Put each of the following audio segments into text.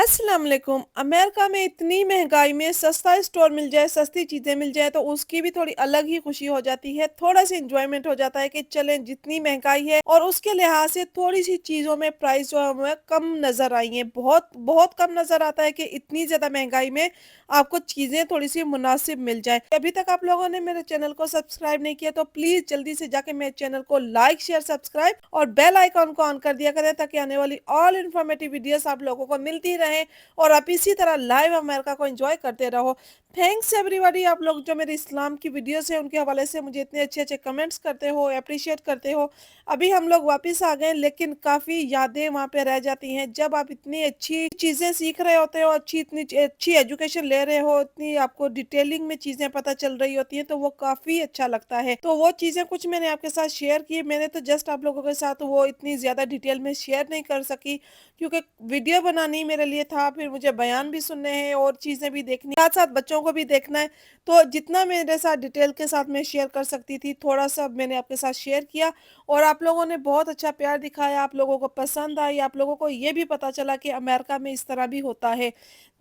अस्सलाम वालेकुम। अमेरिका में इतनी महँगाई में सस्ता स्टोर मिल जाए, सस्ती चीज़ें मिल जाए तो उसकी भी थोड़ी अलग ही खुशी हो जाती है। थोड़ा-सा एन्जॉयमेंट हो जाता है कि चलें जितनी महँगाई है और उसके लिहाज से थोड़ी-सी चीज़ों में प्राइस जो है हमें कम नज़र आई हैं। बहुत बहुत कम नज़र आता है कि इतनी ज़्यादा महँगाई में आपको चीज़ें थोड़ी-सी मुनासिब मिल जाएँ। अभी तक आप लोगों ने मेरे चैनल को सब्सक्राइब नहीं किया तो प्लीज़ जल्दी से जाके मेरे चैनल को लाइक, शेयर, सब्सक्राइब और बेल आइकन को ऑन कर दिया करें ताकि आने वाली ऑल इन्फॉर्मेटिव वीडियोज़ आप लोगों को मिलती रहें और आप इसी तरह लाइव अमेरिका को एंजॉय करते रहो। थैंक्स एवरीबॉडी, आप लोग जो मेरे इस्लाम की वीडियोस है उनके हवाले से मुझे इतने अच्छे-अच्छे कमेंट्स करते हो, एप्रिशिएट करते हो। अभी हम लोग वापस आ गए लेकिन काफ़ी यादें वहाँ पे रह जाती हैं। जब आप इतनी अच्छी चीज़ें सीख रहे होते हो, अच्छी एजुकेशन ले रहे हो, इतनी आपको डिटेलिंग में चीज़ें पता चल रही होती हैं तो वो काफ़ी अच्छा लगता है। तो वो चीज़ें कुछ मैंने आपके साथ शेयर की। मैंने तो जस्ट आप लोगों के साथ वो इतनी ज़्यादा डिटेल में शेयर नहीं कर सकी क्योंकि वीडियो बनानी मेरे लिए था, फिर मुझे बयान भी सुनने हैं और चीज़ें भी देखनी, साथ-साथ बच्चों को भी देखना है। तो जितना मेरे साथ डिटेल के साथ मैं शेयर कर सकती थी, थोड़ा-सा मैंने आपके साथ शेयर किया और आप लोगों ने बहुत अच्छा प्यार दिखाया, आप लोगों को पसंद आई, आप लोगों को ये भी पता चला कि अमेरिका में इस तरह भी होता है।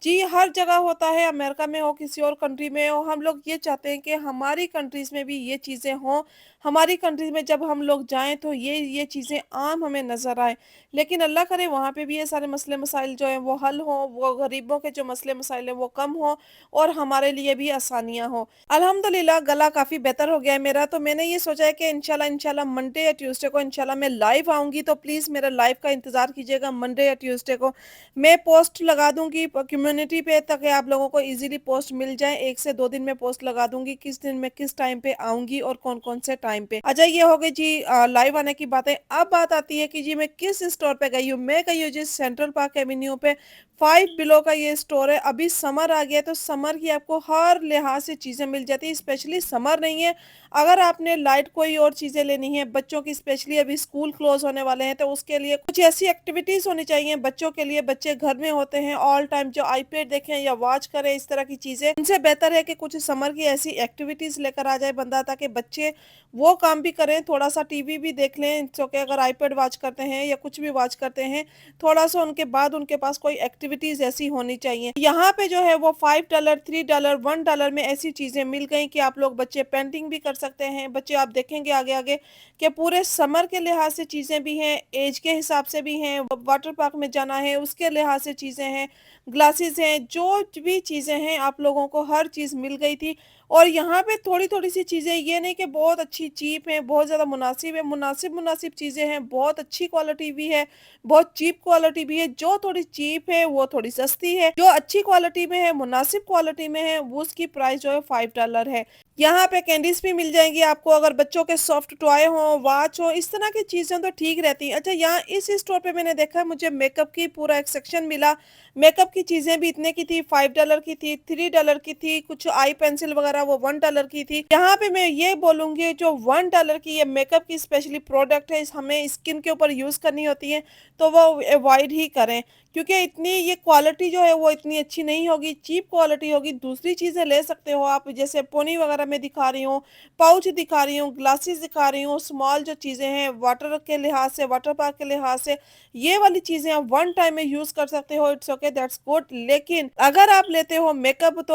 जी, हर जगह होता है, अमेरिका में हो, किसी और कंट्री में हो, हम लोग ये चाहते हैं कि हमारी कंट्रीज़ में भी ये चीज़ें हों, हमारी कंट्री में जब हम लोग जाएँ तो ये चीज़ें आम हमें नज़र आएँ। लेकिन अल्लाह करे वहाँ पे भी ये सारे मसले मसाइल जो हैं वो हल हों, वो गरीबों के जो मसले मसाइल हैं वो कम हों और हमारे लिए भी आसानियाँ हों। अल्हम्दुलिल्लाह गला काफ़ी बेहतर हो गया है मेरा, तो मैंने ये सोचा है कि इंशाल्लाह मंडे या ट्यूसडे को इंशाल्लाह मैं लाइव आऊँगी, तो प्लीज़ मेरा लाइव का इंतज़ार कीजिएगा मंडे या ट्यूसडे को। मैं पोस्ट लगा दूँगी कम्युनिटी पे ताकि आप लोगों को ईज़िली पोस्ट मिल जाए। 1 से 2 दिन में पोस्ट लगा दूँगी, किस दिन मैं किस टाइम पे आऊँगी और कौन-कौन से टाइम पे। अच्छा, ये हो गई जी लाइव आने की बातें। अब बात आती है कि जी मैं किस स्टोर पे गई हूँ। मैं गई हूँ जी सेंट्रल पार्क एवेन्यू पे, 5 बिलो का ये स्टोर है। अभी समर आ गया है तो समर की आपको हर लिहाज से चीज़ें मिल जाती हैं, स्पेशली समर नहीं है, अगर आपने लाइट कोई और चीज़ें लेनी है बच्चों की, स्पेशली अभी स्कूल क्लोज़ होने वाले हैं तो उसके लिए कुछ ऐसी एक्टिविटीज़ होनी चाहिए बच्चों के लिए। बच्चे घर में होते हैं ऑल टाइम, जो आईपैड देखें या वॉच करें इस तरह की चीज़ें, इनसे बेहतर है कि कुछ समर की ऐसी एक्टिविटीज़ लेकर आ जाए बंदा ताकि बच्चे वो काम भी करें, थोड़ा-सा टीवी भी देख लें। इट्स ओके अगर आईपैड वॉच करते हैं या कुछ भी वॉच करते हैं, थोड़ा-सा उनके बाद उनके पास कोई एक्टिविटीज़ ऐसी होनी चाहिए। यहाँ पे जो है वो $5, $3, $1 में ऐसी चीज़ें मिल गई कि आप लोग बच्चे पेंटिंग भी कर सकते हैं। बच्चे आप देखेंगे आगे-आगे कि पूरे समर के लिहाज से चीज़ें भी हैं, ऐज के हिसाब से भी हैं, वाटर पार्क में जाना है उसके लिहाज से चीज़ें हैं, ग्लासेस हैं, जो भी चीज़ें हैं आप लोगों को हर चीज़ मिल गई थी। और यहाँ पे थोड़ी-थोड़ी सी चीज़ें, ये नहीं कि बहुत अच्छी चीप हैं, बहुत ज़्यादा मुनासिब है, मुनासिब-मुनासिब चीज़ें हैं, बहुत अच्छी क्वालिटी भी है, बहुत चीप क्वालिटी भी है। जो थोड़ी चीप है वो थोड़ी सस्ती है, जो अच्छी क्वालिटी में है, मुनासिब क्वालिटी में है, वो उसकी प्राइस जो है $5 है। यहाँ पे कैंडीज़ भी मिल जाएँगी आपको, अगर बच्चों के सॉफ्ट टॉय हों, वॉच हो, इस तरह की चीज़ें तो ठीक रहती हैं। अच्छा, यहाँ इस स्टोर पे मैंने देखा मुझे मेकअप की पूरा एक सेक्शन मिला। मेकअप की चीज़ें भी इतने की थी, $5 की थी, $3 की थी, कुछ आई पेंसिल वगैरह वो $1 की थी। यहाँ पे मैं ये बोलूँगी जो $1 की ये मेकअप की स्पेशली प्रोडक्ट है, इस हमें स्किन के ऊपर यूज़ करनी होती है, तो वो अवॉइड ही करें क्योंकि इतनी ये क्वालिटी जो है वो इतनी अच्छी नहीं होगी, चीप क्वालिटी होगी। दूसरी चीज़ें ले सकते हो आप, जैसे पोनी वगैरह में दिखा रही हूँ, पाउच दिखा रही हूँ, ग्लासेस दिखा रही हूँ, स्मॉल जो चीज़ें हैं वाटर के लिहाज से, वाटर पार्क के लिहाज से, ये वाली चीज़ें आप वन टाइम में यूज़ कर सकते हो, इट्स ओके दैट्स गुड। लेकिन अगर आप लेते हो मेकअप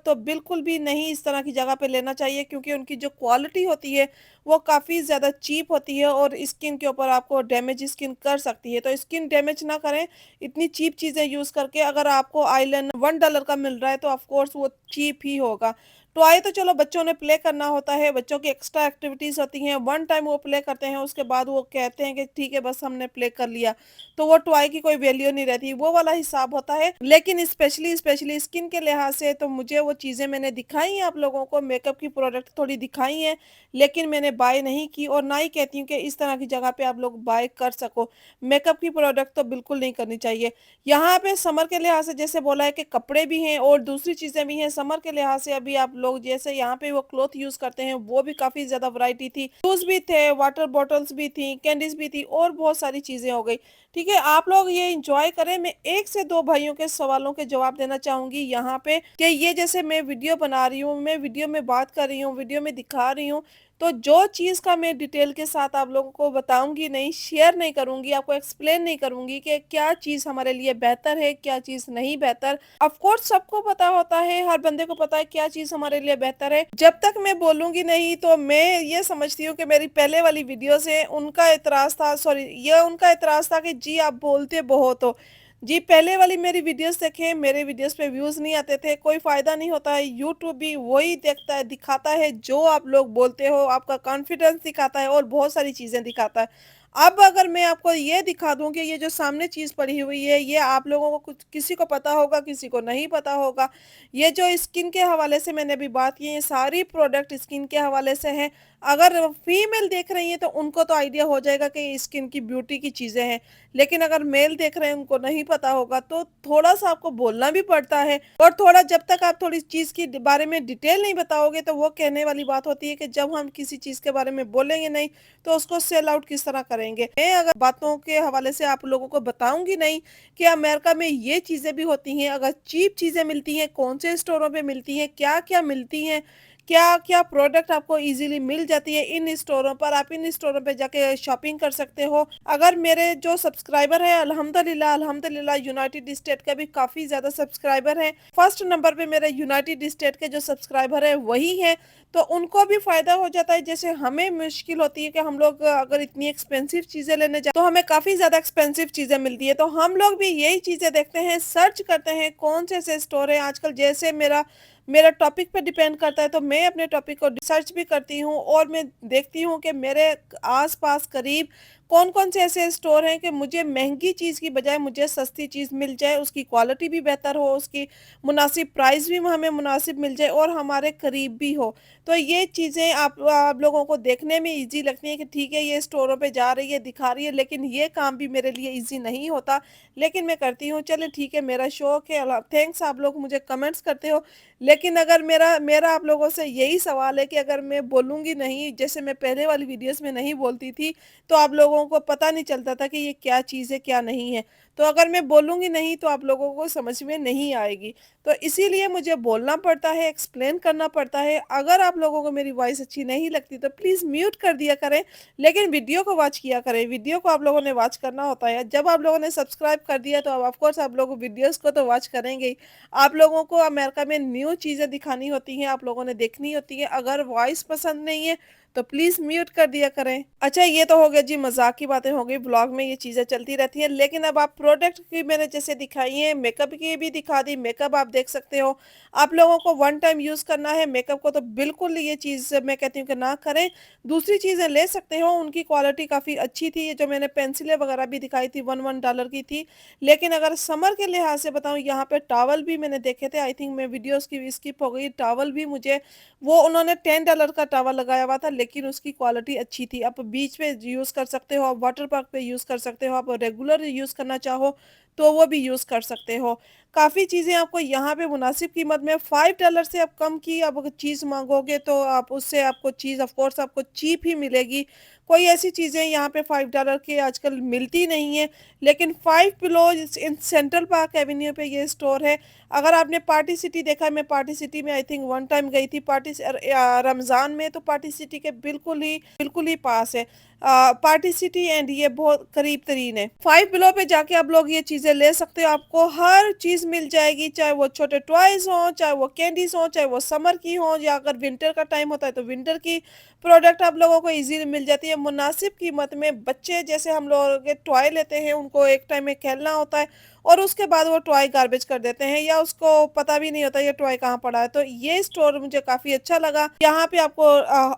तो बिल्कुल भी नहीं इस तरह की जगह पे लेना चाहिए क्योंकि उनकी जो क्वालिटी होती है वो काफ़ी ज़्यादा चीप होती है और स्किन के ऊपर आपको डैमेज स्किन कर सकती है। तो स्किन डैमेज ना करें इतनी चीप चीज़ें यूज़ करके। अगर आपको आईलाइनर $1 का मिल रहा है तो ऑफ कोर्स वो चीप ही होगा। टॉय तो चलो बच्चों ने प्ले करना होता है, बच्चों की एक्स्ट्रा एक्टिविटीज़ होती हैं, वन टाइम वो प्ले करते हैं, उसके बाद वो कहते हैं कि ठीक है बस हमने प्ले कर लिया, तो वो टॉय की कोई वैल्यू नहीं रहती, वो वाला हिसाब होता है। लेकिन स्पेशली स्पेशली स्किन के लिहाज से तो मुझे वो चीज़ें मैंने दिखाई हैं आप लोगों को, मेकअप की प्रोडक्ट थोड़ी दिखाई हैं, लेकिन मैंने बाय नहीं की और ना ही कहती हूँ कि इस तरह की जगह पे आप लोग बाय कर सको। मेकअप की प्रोडक्ट तो बिल्कुल नहीं करनी चाहिए। यहाँ पे समर के लिहाज से जैसे बोला है कि कपड़े भी हैं और दूसरी चीज़ें भी हैं, समर के लिहाज से अभी आप लोग जैसे यहाँ पे वो क्लॉथ यूज़ करते हैं वो भी काफ़ी ज़्यादा वैरायटी थी, शूज़ भी थे, वाटर बॉटल्स भी थी, कैंडीज़ भी थी और बहुत सारी चीज़ें हो गई। ठीक है, आप लोग ये एन्जॉय करें। मैं 1 से 2 भाइयों के सवालों के जवाब देना चाहूँगी यहाँ पे कि ये जैसे मैं वीडियो बना रही हूँ, मैं वीडियो में बात कर रही हूँ, वीडियो में दिखा रही हूँ, तो जो चीज़ का मैं डिटेल के साथ आप लोगों को बताऊँगी नहीं, शेयर नहीं करूँगी, आपको एक्सप्लेन नहीं करूँगी कि क्या चीज़ हमारे लिए बेहतर है, क्या चीज़ नहीं बेहतर। ऑफ़ कोर्स सबको पता होता है, हर बंदे को पता है क्या चीज़ हमारे लिए बेहतर है। जब तक मैं बोलूँगी नहीं तो मैं ये समझती हूँ कि मेरी पहले वाली वीडियोज़ हैं उनका एतराज़ था, सॉरी, ये उनका एतराज़ था कि जी आप बोलते बहुत हो। जी, पहले वाली मेरी वीडियोज़ देखें, मेरे वीडियोज़ पे व्यूज़ नहीं आते थे, कोई फ़ायदा नहीं होता है, यूट्यूब भी वही देखता है, दिखाता है जो आप लोग बोलते हो, आपका कॉन्फिडेंस दिखाता है और बहुत सारी चीज़ें दिखाता है। अब अगर मैं आपको ये दिखा दूँ कि ये जो सामने चीज़ पड़ी हुई है, ये आप लोगों को कुछ किसी को पता होगा, किसी को नहीं पता होगा। ये जो स्किन के हवाले से मैंने अभी बात की है, ये सारी प्रोडक्ट स्किन के हवाले से हैं। अगर फीमेल देख रही हैं, तो उनको तो आइडिया हो जाएगा कि ये स्किन की ब्यूटी की चीज़ें हैं। लेकिन अगर मेल देख रहे हैं उनको नहीं पता होगा तो थोड़ा-सा आपको बोलना भी पड़ता है और थोड़ा जब तक आप थोड़ी चीज़ की बारे में डिटेल नहीं बताओगे तो वो कहने वाली बात होती है कि जब हम किसी चीज़ के बारे में बोलेंगे नहीं तो उसको सेल आउट किस तरह करेंगे। मैं अगर बातों के हवाले से आप लोगों को बताऊँगी नहीं कि अमेरिका में ये चीज़ें भी होती हैं, अगर चीप चीज़ें मिलती हैं, कौन से स्टोरों पे मिलती हैं, क्या-क्या मिलती हैं, क्या-क्या प्रोडक्ट आपको ईज़िली मिल जाती है इन स्टोरों पर, आप इन स्टोरों पे जाके शॉपिंग कर सकते हो। अगर मेरे जो सब्सक्राइबर हैं अल्हम्दुलिल्लाह अल्हम्दुलिल्लाह यूनाइटेड स्टेट का भी काफ़ी ज़्यादा सब्सक्राइबर हैं। फर्स्ट नंबर पे मेरे यूनाइटेड स्टेट के जो सब्सक्राइबर हैं वही हैं, तो उनको भी फ़ायदा हो जाता है। जैसे हमें मुश्किल होती है कि हम लोग अगर इतनी एक्सपेंसिव चीज़ें लेने जाएँ, तो हमें काफ़ी ज़्यादा एक्सपेंसिव चीज़ें मिलती है। तो हम लोग भी यही चीज़ें देखते हैं, सर्च करते हैं कौन से ऐसे स्टोर हैं आजकल जैसे मेरा मेरा टॉपिक पे डिपेंड करता है, तो मैं अपने टॉपिक को रिसर्च भी करती हूँ और मैं देखती हूँ कि मेरे आस-पास करीब कौन-कौन से ऐसे स्टोर हैं कि मुझे महँगी चीज़ की बजाय मुझे सस्ती चीज़ मिल जाए, उसकी क्वालिटी भी बेहतर हो, उसकी मुनासिब प्राइस भी हमें मुनासिब मिल जाए और हमारे करीब भी हो। तो ये चीज़ें आप लोगों को देखने में ईज़ी लगती हैं कि ठीक है, ये स्टोरों पे जा रही है, दिखा रही है, लेकिन ये काम भी मेरे लिए ईज़ी नहीं होता, लेकिन मैं करती हूँ। चलिए ठीक है, मेरा शौक है, अला थैंक्स आप लोग मुझे कमेंट्स करते हो। लेकिन अगर मेरा मेरा आप लोगों से यही सवाल है कि अगर मैं बोलूँगी नहीं, जैसे मैं पहले वाली वीडियोज़ में नहीं बोलती थी, तो आप लोगों को पता नहीं चलता था कि ये क्या चीज़ है, क्या नहीं है। तो अगर मैं बोलूँगी नहीं, तो आप लोगों को समझ में नहीं आएगी। तो इसीलिए मुझे बोलना पड़ता है, एक्सप्लेन करना पड़ता है। अगर आप लोगों को मेरी वॉइस अच्छी नहीं लगती, तो प्लीज़ म्यूट कर दिया करें, लेकिन वीडियो को वॉच किया करें। वीडियो को आप लोगों ने वॉच करना होता है। जब आप लोगों ने सब्सक्राइब कर दिया, तो ऑफ़ कोर्स आप लोग वीडियोज़ को तो वॉच करेंगे ही। आप लोगों को अमेरिका में न्यू चीज़ें दिखानी होती हैं, आप लोगों ने देखनी होती है। अगर वॉइस पसंद नहीं है, तो प्लीज़ म्यूट कर दिया करें। अच्छा, ये तो हो गया जी, मज़ाक की बातें हो गई, व्लॉग में ये चीज़ें चलती रहती हैं। लेकिन अब आप प्रोडक्ट की मैंने जैसे दिखाई है, मेकअप की भी दिखा दी, मेकअप आप देख सकते हो। आप लोगों को वन टाइम यूज़ करना है मेकअप को, तो बिल्कुल ये चीज़ मैं कहती हूँ कि ना करें। दूसरी चीज़ें ले सकते हो, उनकी क्वालिटी काफ़ी अच्छी थी। ये जो मैंने पेंसिलें वगैरह भी दिखाई थी, 1-1 डॉलर की थी। लेकिन अगर समर के लिहाज से बताऊँ, यहाँ पे टॉवल भी मैंने देखे थे, आई थिंक मैं वीडियोज़ की स्किप हो गई। टॉवल भी मुझे वो उन्होंने $10 का टॉवल लगाया हुआ था, लेकिन उसकी क्वालिटी अच्छी थी। आप बीच पे यूज़ कर सकते हो, आप वाटर पार्क पे यूज़ कर सकते हो, आप रेगुलर यूज़ करना चाहो, तो वो भी यूज़ कर सकते हो। काफ़ी चीज़ें आपको यहाँ पे मुनासिब कीमत में $5 से आप कम की आप अगर चीज़ माँगोगे, तो आप उससे आपको चीज़ ऑफ़ कोर्स आपको चीप ही मिलेगी। कोई ऐसी चीज़ें यहाँ पे $5 की आजकल मिलती नहीं हैं, लेकिन 5 pillows in central park Avenue पे ये स्टोर है। अगर आपने पार्टी सिटी देखा है, मैं पार्टी सिटी में आई थिंक वन टाइम गई थी रमज़ान में, तो पार्टी सिटी के बिल्कुल ही पास है। पार्टी सिटी एंड ये बहुत करीब तरीन है। 5 बिलो पे जाके आप लोग ये चीज़ें ले सकते हो, आपको हर चीज़ मिल जाएगी, चाहे वो छोटे टॉयज़ हों, चाहे वो कैंडीज़ हों, चाहे वो समर की हों, या अगर विंटर का टाइम होता है तो विंटर की प्रोडक्ट आप लोगों को ईज़िली मिल जाती है मुनासिब कीमत में। बच्चे जैसे हम लोग टॉय लेते हैं, उनको एक टाइम में खेलना होता है और उसके बाद वो टॉय गार्बेज कर देते हैं, या उसको पता भी नहीं होता ये टॉय कहाँ पड़ा है। तो ये स्टोर मुझे काफ़ी अच्छा लगा। यहाँ पे आपको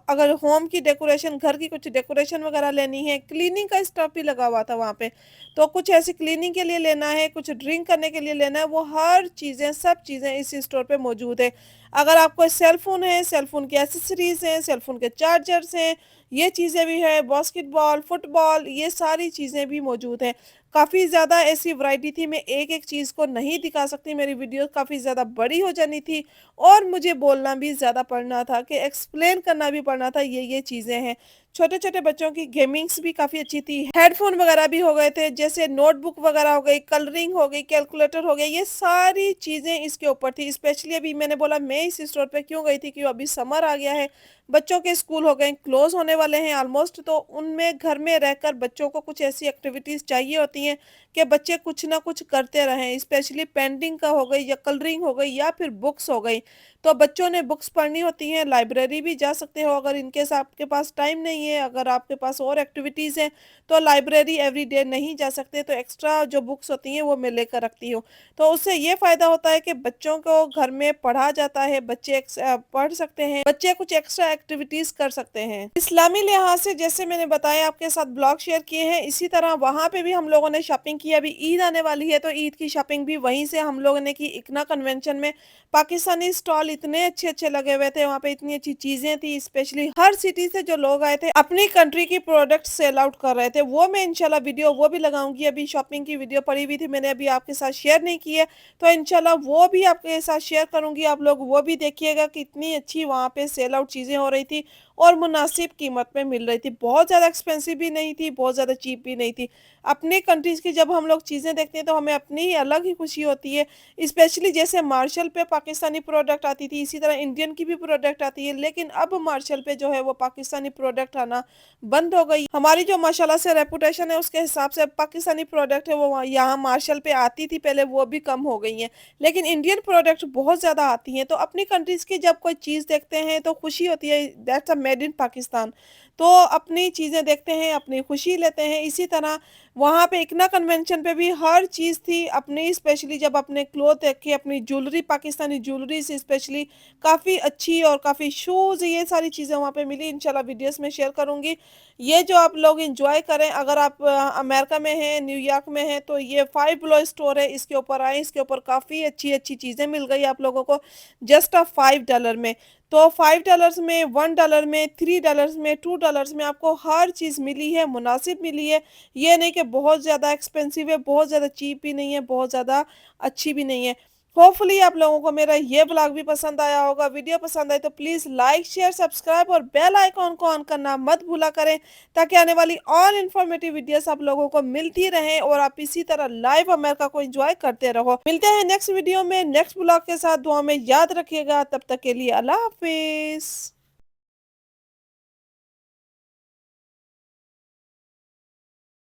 अगर होम की डेकोरेशन, घर की कुछ डेकोरेशन वगैरह लेनी है, क्लीनिंग का स्टफ भी लगा हुआ था वहाँ पे। तो कुछ ऐसी क्लीनिंग के लिए लेना है, कुछ ड्रिंक करने के लिए लेना है, वो हर चीज़ें, सब चीज़ें इस स्टोर पे मौजूद है। अगर आपको सेल फ़ोन है, सेल फ़ोन की एक्सेसरीज़ हैं, सेल फ़ोन के चार्जर्स हैं, ये चीज़ें भी है, बास्केटबॉल, फुटबॉल, ये सारी चीज़ें भी मौजूद हैं। काफ़ी ज़्यादा ऐसी वैरायटी थी, मैं एक-एक चीज़ को नहीं दिखा सकती, मेरी वीडियो काफ़ी ज़्यादा बड़ी हो जानी थी और मुझे बोलना भी ज़्यादा पड़ना था कि एक्सप्लेन करना भी पड़ना था, ये चीज़ें हैं। छोटे-छोटे बच्चों की गेमिंग्स भी काफ़ी अच्छी थी, हेडफ़ोन वगैरह भी हो गए थे, जैसे नोटबुक वगैरह हो गई, कलरिंग हो गई, कैलकुलेटर हो गया, ये सारी चीज़ें इसके ऊपर थी। स्पेशली अभी मैंने बोला मैं इस स्टोर पे क्यों गई थी कि अभी समर आ गया है, बच्चों के स्कूल हो गए, क्लोज़ होने वाले हैं ऑलमोस्ट, तो उनमें घर में रहकर बच्चों को कुछ ऐसी एक्टिविटीज़ चाहिए होती हैं कि बच्चे कुछ ना कुछ करते रहें, स्पेशली पेंटिंग का हो गई या कलरिंग हो गई या फिर बुक्स हो गई। तो बच्चों ने बुक्स पढ़नी होती हैं, लाइब्रेरी भी जा सकते हो अगर इन केस आपके पास टाइम नहीं है, अगर आपके पास और एक्टिविटीज़ हैं, तो लाइब्रेरी एवरीडे नहीं जा सकते, तो एक्स्ट्रा जो बुक्स होती हैं वो मैं लेकर रखती हूँ। तो उससे ये फ़ायदा होता है कि बच्चों को घर में पढ़ा जाता है, बच्चे पढ़ सकते हैं, बच्चे कुछ एक्स्ट्रा एक्टिविटीज़ कर सकते हैं। इस्लामी लिहाज से जैसे मैंने बताया आपके साथ ब्लॉग शेयर किए हैं, इसी तरह वहाँ पे भी हम लोगों ने शॉपिंग की। अभी ईद आने वाली है, तो ईद की शॉपिंग भी वहीं से हम लोगों ने की, इकना कन्वेंशन में। पाकिस्तानी स्टॉल इतने अच्छे-अच्छे लगे हुए थे, वहाँ पे इतनी अच्छी चीज़ें थी, स्पेशली हर सिटी से जो लोग आए थे, अपनी कंट्री की प्रोडक्ट सेल आउट कर रहे थे। वो मैं इंशाल्लाह वीडियो वो भी लगाऊँगी, अभी शॉपिंग की वीडियो पड़ी हुई थी, मैंने अभी आपके साथ शेयर नहीं की है, तो इंशाल्लाह वो भी आपके साथ शेयर करूँगी, आप लोग वो भी देखिएगा कि इतनी अच्छी वहाँ पे सेल आउट चीज़ें हो रही थी और मुनासिब कीमत में मिल रही थी। बहुत ज़्यादा एक्सपेंसिव भी नहीं थी, बहुत ज़्यादा चीप भी नहीं थी। अपनी कंट्रीज़ की जब हम लोग चीज़ें देखते हैं, तो हमें अपनी ही अलग ही खुशी होती है। स्पेशली जैसे मार्शल पे पाकिस्तानी प्रोडक्ट आती थी, इसी तरह इंडियन की भी प्रोडक्ट आती है, लेकिन अब मार्शल पे जो है वो पाकिस्तानी प्रोडक्ट आना बंद हो गई। हमारी जो माशाल्लाह से रेपुटेशन है उसके हिसाब से अब पाकिस्तानी प्रोडक्ट है वो यहाँ मार्शल पे आती थी पहले, वो भी कम हो गई हैं। लेकिन इंडियन प्रोडक्ट बहुत ज़्यादा आती हैं, तो अपनी कंट्रीज़ की जब कोई चीज़ देखते हैं तो खुशी होती है, that's a made in Pakistan. तो अपनी चीज़ें देखते हैं, अपनी खुशी लेते हैं। इसी तरह वहाँ पे इकना कन्वेंशन पे भी हर चीज़ थी अपनी, स्पेशली जब अपने क्लॉथ देखे, अपनी ज्वेलरी, पाकिस्तानी ज्वेलरी से स्पेशली काफ़ी अच्छी और काफ़ी शूज़, ये सारी चीज़ें वहाँ पे मिली। इंशाल्लाह वीडियोस में शेयर करूँगी। ये जो आप लोग एन्जॉय करें, अगर आप अमेरिका में हैं, न्यूयॉर्क में हैं, तो ये फाइव बेलोव स्टोर है, इसके ऊपर आएँ, इसके ऊपर काफ़ी अच्छी-अच्छी चीज़ें मिल गई आप लोगों को जस्ट $5 में। तो $5 में, $1 में, $3 में, $2 में आपको हर चीज़ मिली है, मुनासिब मिली है। ये नहीं कि बहुत ज़्यादा एक्सपेंसिव है, बहुत ज़्यादा चीप भी नहीं है, बहुत ज़्यादा अच्छी भी नहीं है। होपफुली आप लोगों को मेरा ये व्लॉग भी पसंद आया होगा। वीडियो पसंद आए तो प्लीज़ लाइक, शेयर, सब्सक्राइब और बेल आइकॉन को ऑन करना मत भूला करें, ताकि आने वाली और इन्फॉर्मेटिव वीडियोस आप लोगों को मिलती रहें और आप इसी तरह लाइव अमेरिका को एंजॉय करते रहो। मिलते हैं नेक्स्ट वीडियो में, नेक्स्ट व्लॉग के साथ। दुआ में याद रखिएगा। तब तक के लिए अल्लाह हाफ़िज़।